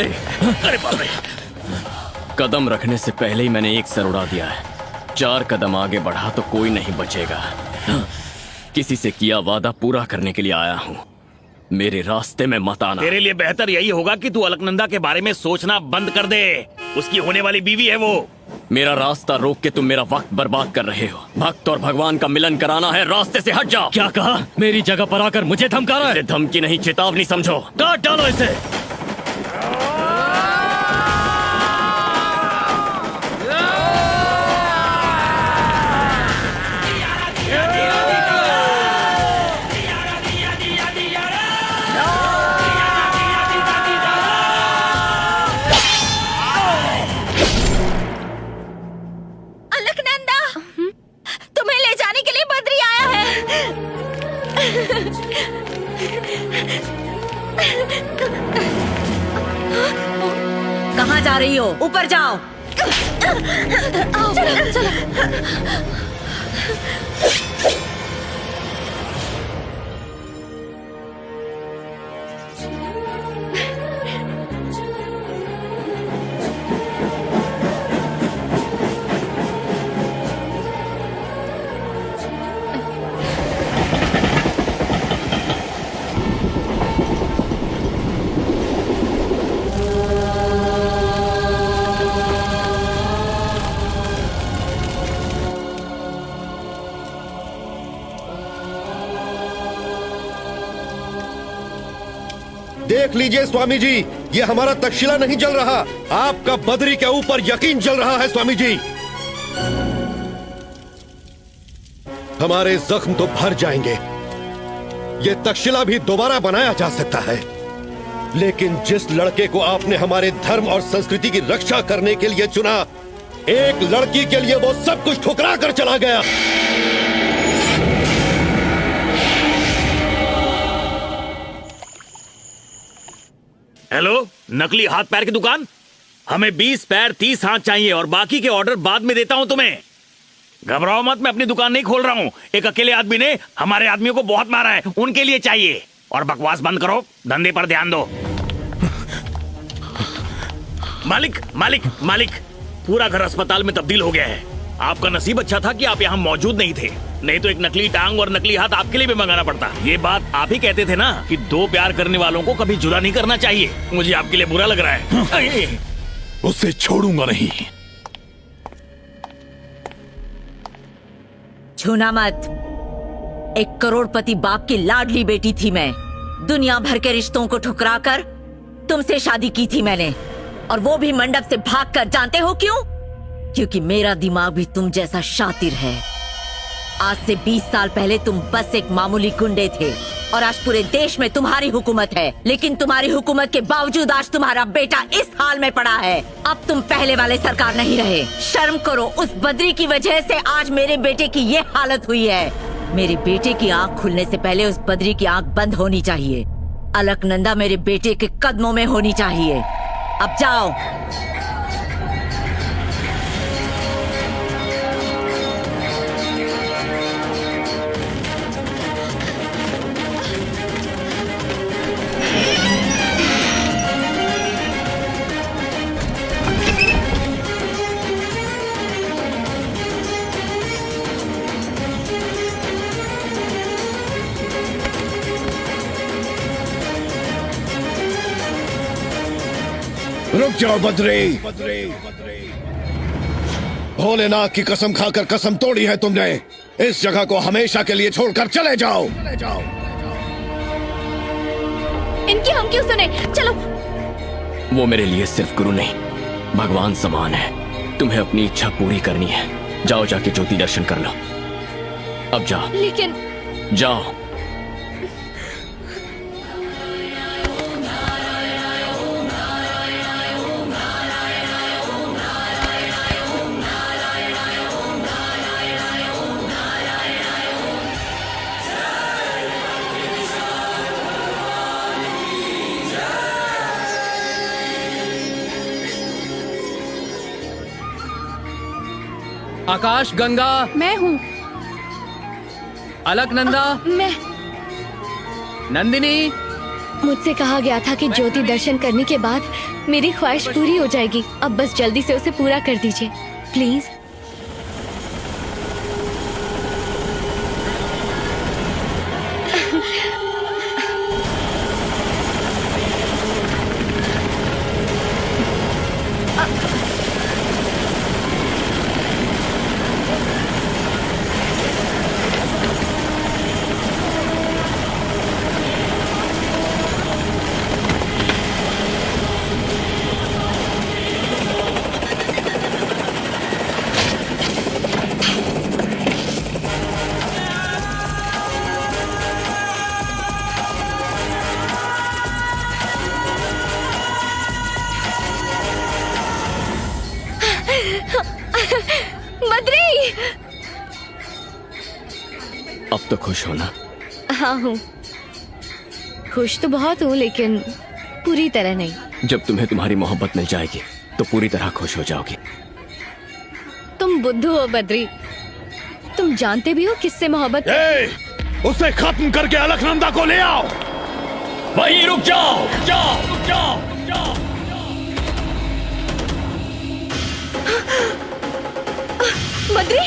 अरे बाप रे! कदम रखने से पहले ही मैंने एक सर उड़ा दिया है। 4 कदम आगे बढ़ा तो कोई नहीं बचेगा। किसी से किया वादा पूरा करने के लिए आया हूँ। मेरे रास्ते में मत आना। तेरे लिए बेहतर यही होगा कि तू अलकनंदा के बारे में सोचना बंद कर दे। उसकी होने वाली बीवी है वो। मेरा रास्ता रोक के तुम मेरा वक्त बर्बाद कर रहे हो। भक्त और भगवान का मिलन कराना है, रास्ते से हट जाओ। क्या कहा? मेरी जगह पर आकर मुझे धमका रहा है? इसे धमकी नहीं, चेतावनी समझो। काट डालो इसे। कहाँ जा रही हो? ऊपर जाओ। चलो चलो। देख लीजिए स्वामी जी, ये हमारा तक्षशिला नहीं जल रहा, आपका बद्री के ऊपर यकीन जल रहा है स्वामी जी। हमारे जख्म तो भर जाएंगे, ये तक्षशिला भी दोबारा बनाया जा सकता है, लेकिन जिस लड़के को आपने हमारे धर्म और संस्कृति की रक्षा करने के लिए चुना, एक लड़की के लिए वो सब कुछ ठुकरा कर चला गया। हेलो, नकली हाथ पैर की दुकान? हमें 20 पैर 30 हाथ चाहिए और बाकी के ऑर्डर बाद में देता हूं तुम्हें। घबराओ मत, मैं अपनी दुकान नहीं खोल रहा हूं। एक अकेले आदमी ने हमारे आदमियों को बहुत मारा है, उनके लिए चाहिए। और बकवास बंद करो, धंधे पर ध्यान दो। मालिक मालिक मालिक, पूरा घर अस्पताल में तब्दील हो गया है। आपका नसीब अच्छा था कि आप यहाँ मौजूद नहीं थे, नहीं तो एक नकली टांग और नकली हाथ आपके लिए भी मंगाना पड़ता। ये बात आप ही कहते थे ना कि 2 प्यार करने वालों को कभी जुदा नहीं करना चाहिए। मुझे आपके लिए बुरा लग रहा है। उसे छोड़ूंगा नहीं। छूना मत। 1 करोड़पति बाप की लाडली बेटी थी मैं। दुनिया भर के रिश्तों को ठुकराकर तुमसे शादी की थी मैंने, और वो भी मंडप से भागकर। जानते हो क्यों? क्योंकि मेरा दिमाग भी तुम जैसा शातिर है। आज से 20 साल पहले तुम बस एक मामूली गुंडे थे, और आज पूरे देश में तुम्हारी हुकूमत है। लेकिन तुम्हारी हुकूमत के बावजूद आज तुम्हारा बेटा इस हाल में पड़ा है। अब तुम पहले वाले सरकार नहीं रहे। शर्म करो, उस बद्री की वजह से आज मेरे बेटे की ये हालत हुई है। मेरे बेटे की आंख खुलने से पहले उस बद्री की आंख बंद होनी चाहिए। अलकनंदा मेरे बेटे के कदमों में होनी चाहिए। अब जाओ। रुक जाओ बद्री। भोलेनाथ की कसम खाकर कसम तोड़ी है तुमने। इस जगह को हमेशा के लिए छोड़कर चले जाओ। इनकी हम क्यों सुने? चलो। वो मेरे लिए सिर्फ गुरु नहीं, भगवान समान है। तुम्हें अपनी इच्छा पूरी करनी है। जाओ, जाके ज्योति दर्शन कर लो। अब जाओ। लेकिन जाओ। आकाश गंगा, मैं हूँ। अलकनंदा, मैं। नंदिनी, मुझसे कहा गया था कि ज्योति दर्शन करने के बाद मेरी ख्वाहिश पूरी हो जाएगी। अब बस जल्दी से उसे पूरा कर दीजिए प्लीज। बद्री! अब तो खुश हो ना? हाँ हूँ, खुश तो बहुत हूँ लेकिन पूरी तरह नहीं। जब तुम्हें तुम्हारी मोहब्बत मिल जाएगी तो पूरी तरह खुश हो जाओगी। तुम बुद्धू हो बद्री, तुम जानते भी हो किससे मोहब्बत। उसे खत्म करके अलकनंदा को ले आओ। वहीं रुक जाओ, रुक जाओ। बद्री!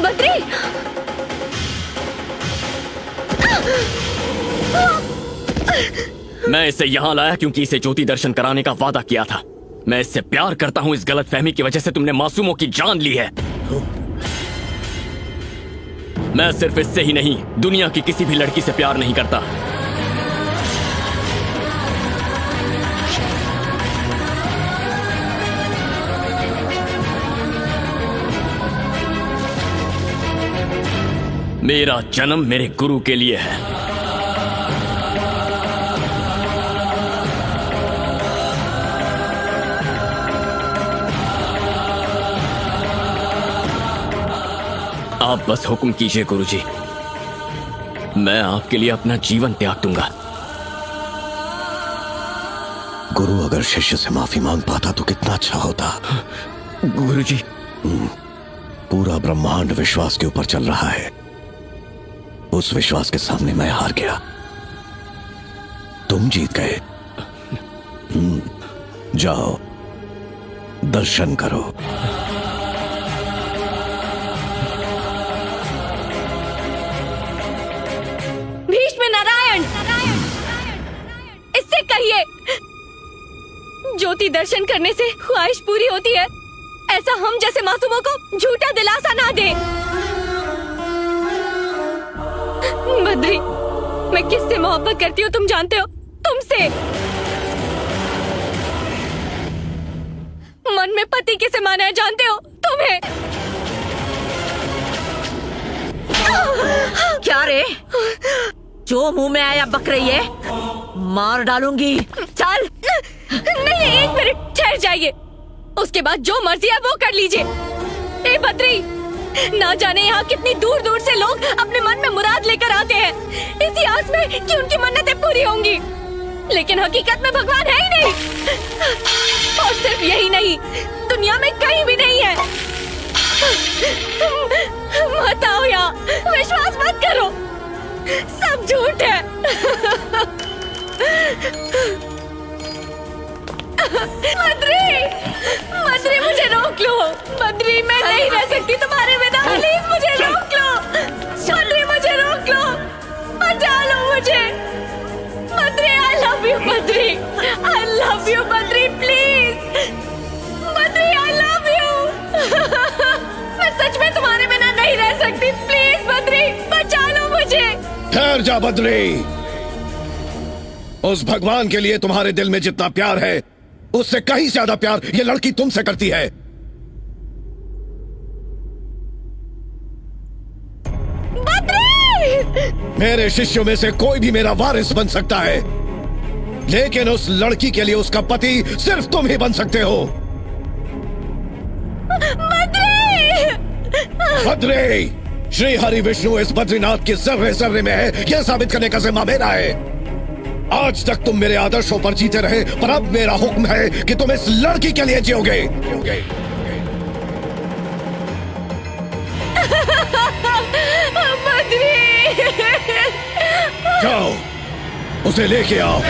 बद्री! मैं इसे यहाँ लाया क्योंकि इसे ज्योति दर्शन कराने का वादा किया था। मैं इससे प्यार करता हूँ। इस गलतफहमी की वजह से तुमने मासूमों की जान ली है। मैं सिर्फ इससे ही नहीं, दुनिया की किसी भी लड़की से प्यार नहीं करता। मेरा जन्म मेरे गुरु के लिए है। आप बस हुक्म कीजिए गुरुजी, मैं आपके लिए अपना जीवन त्याग दूंगा। गुरु अगर शिष्य से माफी मांग पाता तो कितना अच्छा होता। गुरुजी, पूरा ब्रह्मांड विश्वास के ऊपर चल रहा है। उस विश्वास के सामने मैं हार गया, तुम जीत गए। जाओ दर्शन करो। भीष्म नारायण, इससे कहिए ज्योति दर्शन करने से ख्वाहिश पूरी होती है। ऐसा हम जैसे मासूमों को झूठा दिलासा ना दे। बद्री, मैं किससे मोहब्बत करती हूँ तुम जानते हो? तुमसे। मन में पति किसे माना है जानते हो? तुम्हें। क्या रे, जो मुंह में आया बक रही है, मार डालूंगी। चल। नहीं, एक मिनट ठहर जाइए, उसके बाद जो मर्जी है वो कर लीजिए। ए बद्री, ना जाने यहाँ कितनी दूर दूर से लोग अपने मन में मुराद लेकर आते हैं, इसी आस में कि उनकी मन्नतें पूरी होंगी, लेकिन हकीकत में भगवान है ही नहीं। और सिर्फ यही नहीं, दुनिया में कहीं भी नहीं है। मत आओ यहाँ, विश्वास मत करो, सब झूठ है। बद्री, बद्री मुझे रोक लो। बद्री, मैं नहीं रह सकती तुम्हारे बिना। प्लीज मुझे रोक लो। बद्री मुझे रोक लो, बचा लो मुझे। Badri, I love you Badri, I love you Badri, please Badri, I love you. मैं सच में तुम्हारे बिना नहीं रह सकती। प्लीज बद्री, बचा लो मुझे। ठहर जा बद्री, उस भगवान के लिए तुम्हारे दिल में जितना प्यार है उससे कहीं ज्यादा प्यार ये लड़की तुमसे करती है। बद्री! मेरे शिष्यों में से कोई भी मेरा वारिस बन सकता है, लेकिन उस लड़की के लिए उसका पति सिर्फ तुम ही बन सकते हो। बद्री! बद्री, श्री हरि विष्णु इस बद्रीनाथ के जर्रे जर्रे में है, यह साबित करने का जिम्मा मेरा है। आज तक तुम मेरे आदर्शों पर जीते रहे, पर अब मेरा हुक्म है कि तुम इस लड़की के लिए जियोगे। बद्री! जाओ, उसे लेके आओ।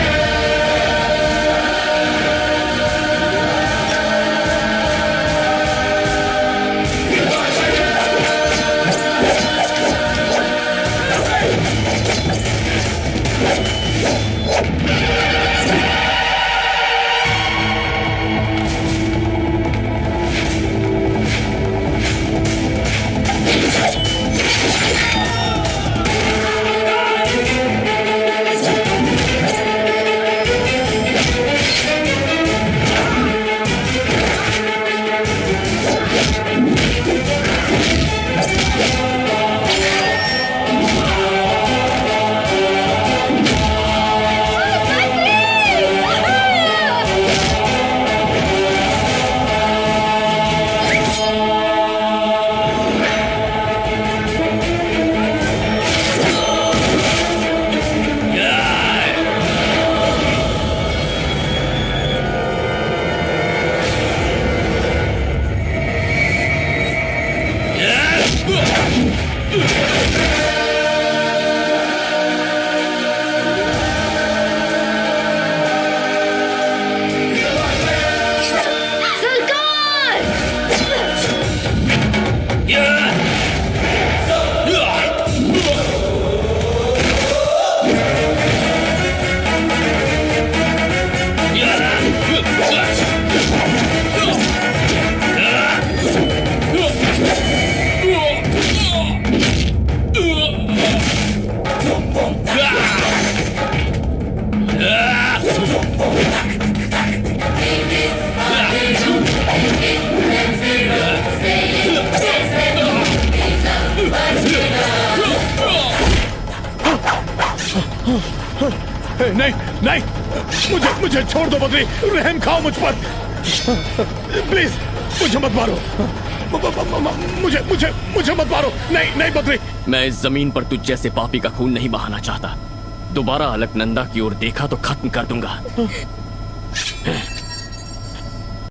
नहीं नहीं, मुझे छोड़ दो बद्री, रहम खाओ मुझ पर प्लीज, मुझे मत मारो, मुझे मत मारो, नहीं बद्री। मैं इस जमीन पर तुझ जैसे पापी का खून नहीं बहाना चाहता। दोबारा अलकनंदा की ओर देखा तो खत्म कर दूंगा।